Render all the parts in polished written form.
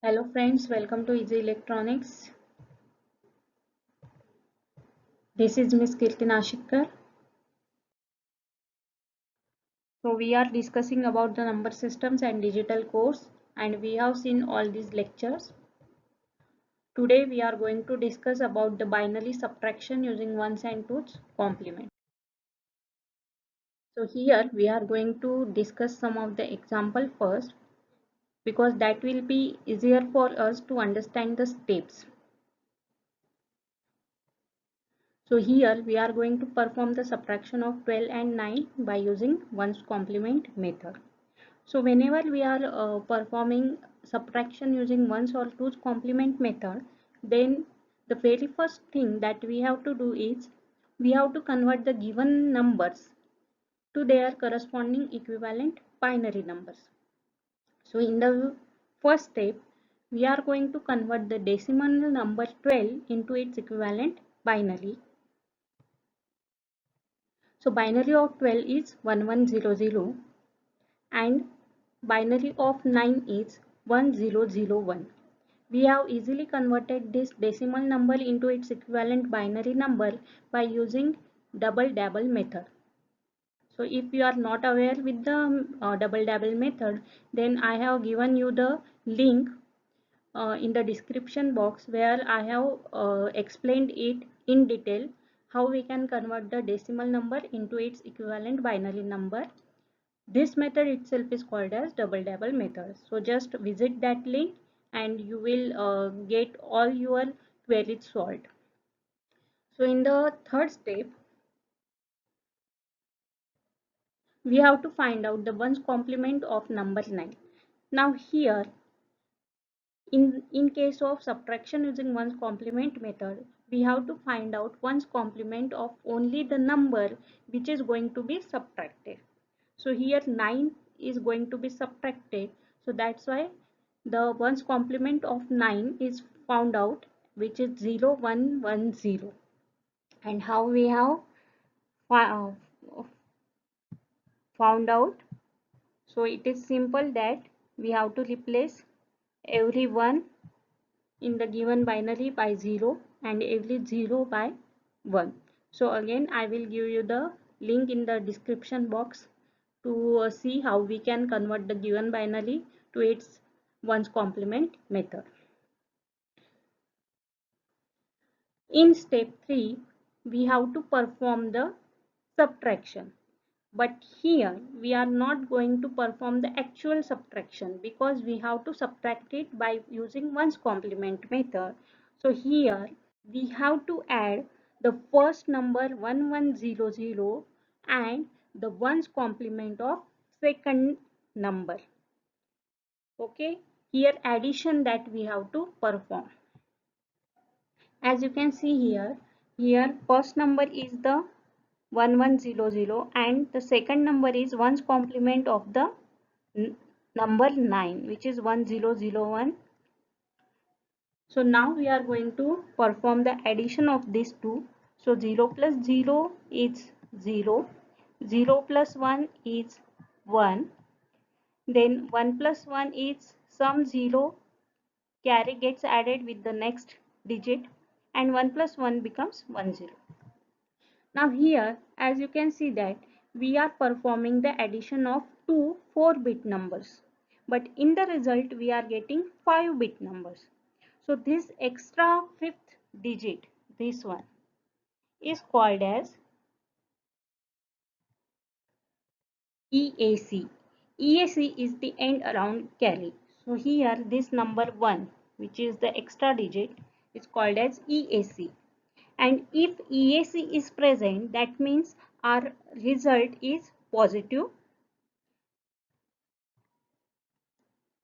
Hello friends, welcome to Easy Electronics. This is Miss Kirti Nashikar. So we are discussing about the number systems and digital codes, and we have seen all these lectures. Today we are going to discuss about the binary subtraction using ones and twos complement. So here we are going to discuss some of the example first because that will be easier for us to understand the steps. So here we are going to perform the subtraction of 12 and 9 by using ones complement method. So whenever we are performing subtraction using ones or twos complement method, then the very first thing that we have to do is we have to convert the given numbers to their corresponding equivalent binary numbers. So in the first step, we are going to convert the decimal number 12 into its equivalent binary. So binary of 12 is 1100 and binary of 9 is 1001. We have easily converted this decimal number into its equivalent binary number by using double-double method. So if you are not aware with the double-double method, then I have given you the link in the description box where I have explained it in detail how we can convert the decimal number into its equivalent binary number. This method itself is called as double-double method. So just visit that link and you will get all your queries solved. So in the third step, we have to find out the ones complement of number 9. Now here, in case of subtraction using ones complement method, we have to find out ones complement of only the number which is going to be subtracted. So here 9 is going to be subtracted. So that's why the ones complement of 9 is found out, which is 0110. And how we have found out? So it is simple that we have to replace every 1 in the given binary by 0 and every 0 by 1. So again I will give you the link in the description box to see how we can convert the given binary to its ones complement method. In step 3, we have to perform the subtraction. But here we are not going to perform the actual subtraction because we have to subtract it by using ones complement method. So here we have to add the first number 1100 and the ones complement of second number. Okay, here addition that we have to perform. As you can see here first number is the 1100 and the second number is ones complement of the number 9, which is 1001. So now we are going to perform the addition of these two. So 0 plus 0 is 0, 0 plus 1 is 1, then 1 plus 1 is some 0 carry gets added with the next digit and 1 plus 1 becomes 10. Now here as you can see that we are performing the addition of two 4-bit numbers, but in the result we are getting 5-bit numbers. So this extra fifth digit, this one, is called as EAC. EAC is the end around carry. So here this number 1, which is the extra digit, is called as EAC. And if EAC is present, that means our result is positive,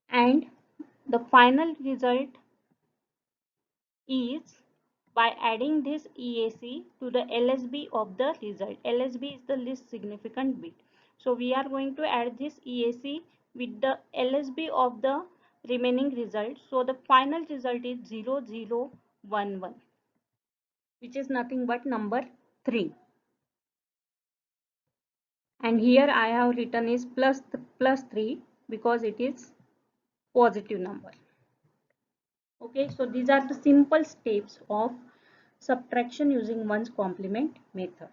and the final result is by adding this EAC to the LSB of the result. LSB is the least significant bit. So we are going to add this EAC with the LSB of the remaining result. So the final result is 0011, which is nothing but number 3. And here I have written is plus 3 because it is positive number. Okay, so these are the simple steps of subtraction using one's complement method.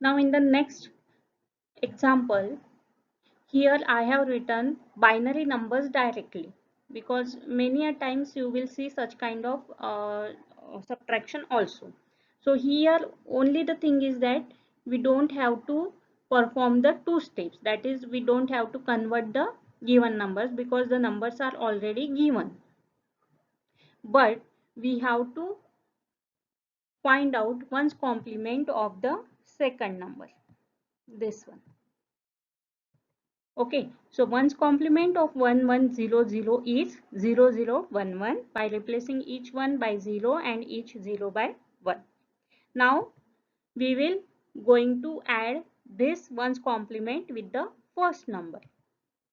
Now in the next example, here I have written binary numbers directly, because many a times you will see such kind of subtraction also. So here only the thing is that we don't have to perform the two steps, that is we don't have to convert the given numbers because the numbers are already given, but we have to find out one's complement of the second number, this one. Okay, so one's complement of 1100 is 0011 by replacing each one by 0 and each 0 by 1. Now we will going to add this one's complement with the first number.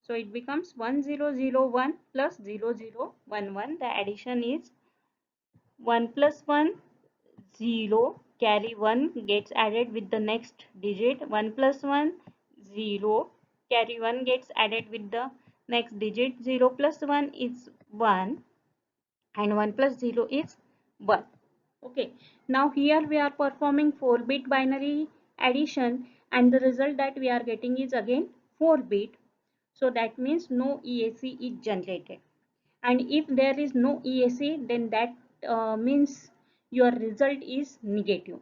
So it becomes 1001 plus 0011. The addition is 1 plus 1, 0, carry 1 gets added with the next digit. 1 plus 1, 0, carry 1 gets added with the next digit. 0 plus 1 is 1 and 1 plus 0 is 1. Okay, now here we are performing 4-bit binary addition and the result that we are getting is again 4-bit. So that means no EAC is generated. And if there is no EAC, then that means your result is negative.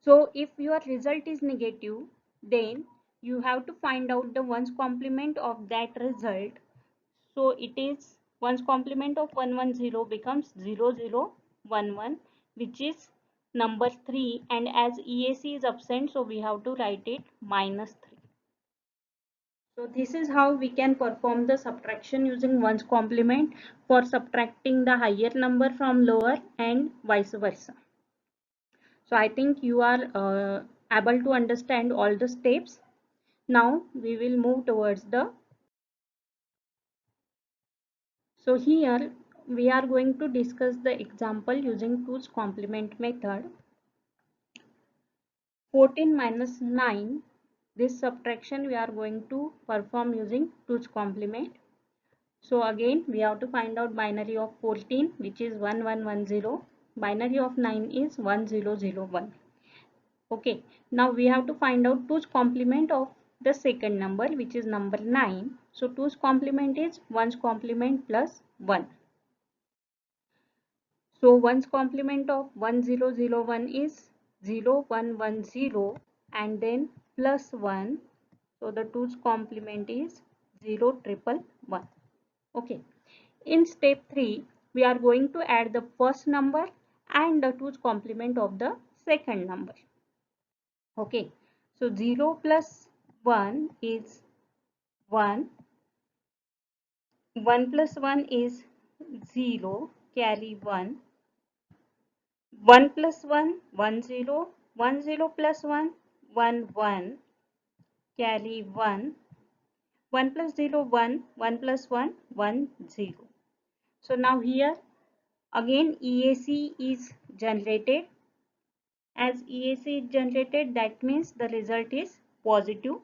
So if your result is negative, then you have to find out the ones complement of that result. So it is ones complement of 110 becomes 0011, which is number 3, and as EAC is absent, so we have to write it -3. So this is how we can perform the subtraction using ones complement for subtracting the higher number from lower and vice versa. So I think you are able to understand all the steps. Now we will move towards the. So here we are going to discuss the example using 2's complement method. 14 minus 9. This subtraction we are going to perform using 2's complement. So again we have to find out binary of 14, which is 1110. Binary of 9 is 1001. Okay, now we have to find out 2's complement of the second number, which is number 9. So 2's complement is 1's complement plus 1. So 1's complement of 1001 is 0110 and then plus 1. So the 2's complement is 0111. Okay. In step 3, we are going to add the first number and the 2's complement of the second number. Okay. So 0 plus 1 is 1. 1 plus 1 is 0. Carry 1. 1 plus 1, 1 0. 1 0 plus 1, 1 1. Carry 1. 1 plus 0, 1. 1 plus 1, 1 0. So now here again EAC is generated. As EAC is generated, that means the result is positive.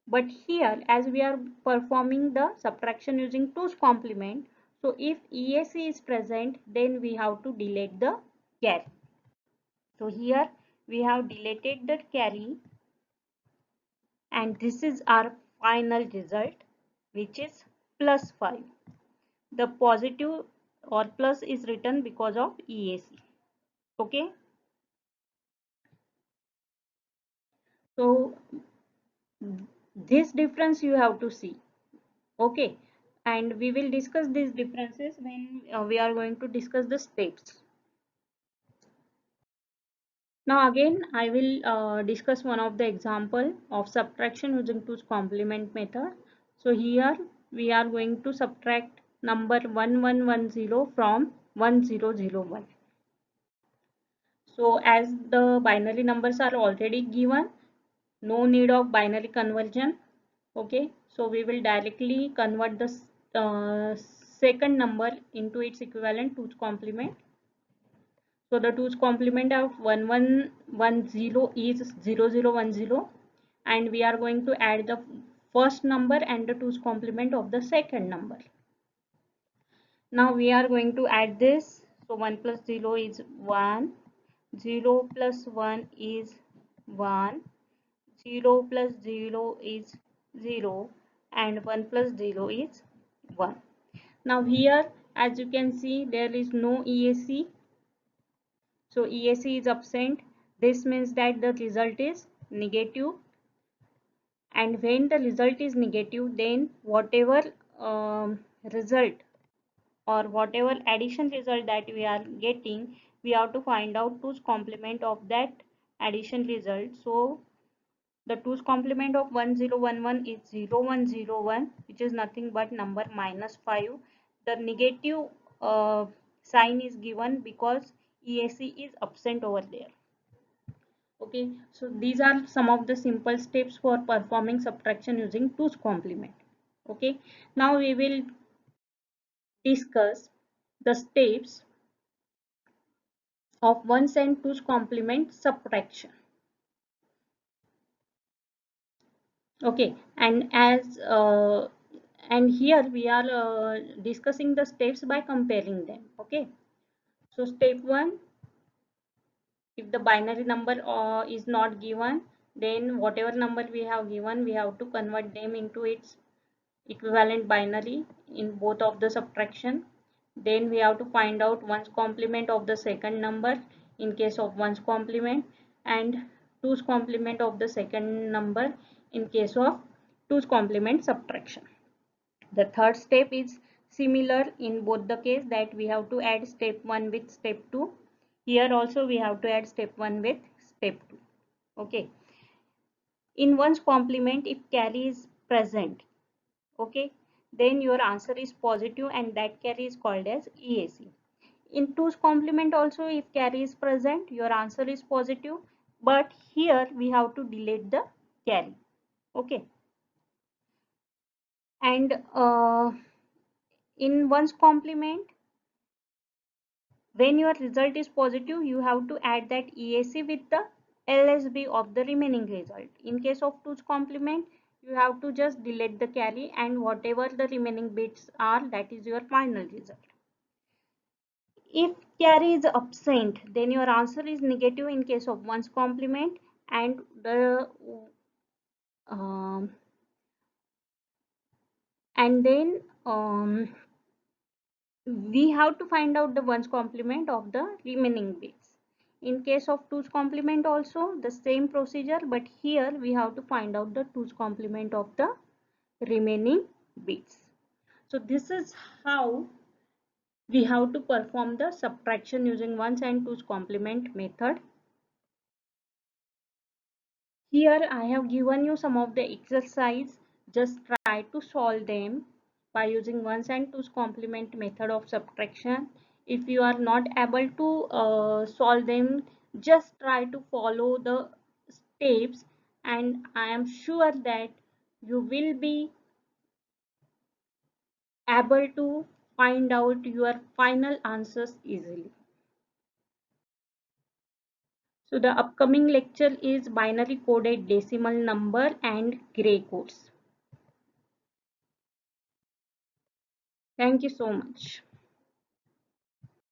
But here as we are performing the subtraction using 2's complement, so if EAC is present, then we have to delete the carry. So here we have deleted the carry, and this is our final result, which is plus 5. The positive or plus is written because of EAC. Okay. So this difference you have to see. Okay, and we will discuss these differences when we are going to discuss the steps. Now again I will discuss one of the example of subtraction using 2's complement method. So here we are going to subtract number 1110 from 1001. So as the binary numbers are already given, no need of binary conversion. Okay, so we will directly convert the second number into its equivalent 2's complement. So the 2's complement of 1110 is 0010 and we are going to add the first number and the 2's complement of the second number. Now we are going to add this. So 1 plus 0 is 1, 0 plus 1 is 1, 0 plus 0 is 0, and 1 plus 0 is 1. Now here, as you can see, there is no EAC. So EAC is absent. This means that the result is negative. And when the result is negative, then whatever result or whatever addition result that we are getting, we have to find out 2's complement of that addition result. So the 2's complement of 1011 is 0101, which is nothing but number -5. The negative sign is given because EAC is absent over there. Okay, so these are some of the simple steps for performing subtraction using 2's complement. Okay, now we will discuss the steps of 1's and 2's complement subtraction. Okay, and here we are discussing the steps by comparing them. Okay, so step 1, if the binary number is not given, then whatever number we have given, we have to convert them into its equivalent binary in both of the subtraction. Then we have to find out 1's complement of the second number in case of 1's complement, and 2's complement of the second number in case of 2's complement subtraction. The third step is similar in both the case, that we have to add step 1 with step 2. Here also we have to add step 1 with step 2. Okay, in 1's complement, if carry is present, okay, then your answer is positive and that carry is called as EAC. In 2's complement also, if carry is present, your answer is positive, but here we have to delete the carry. Okay, and in 1's complement, when your result is positive, you have to add that EAC with the LSB of the remaining result. In case of 2's complement, you have to just delete the carry, and whatever the remaining bits are, that is your final result. If carry is absent, then your answer is negative in case of 1's complement, and then we have to find out the 1's complement of the remaining bits. In case of 2's complement also the same procedure, but here we have to find out the 2's complement of the remaining bits. So this is how we have to perform the subtraction using 1's and 2's complement method. Here I have given you some of the exercise. Just try to solve them by using 1's and 2's complement method of subtraction. If you are not able to solve them, just try to follow the steps, and I am sure that you will be able to find out your final answers easily. So the upcoming lecture is binary coded decimal number and gray codes. Thank you so much.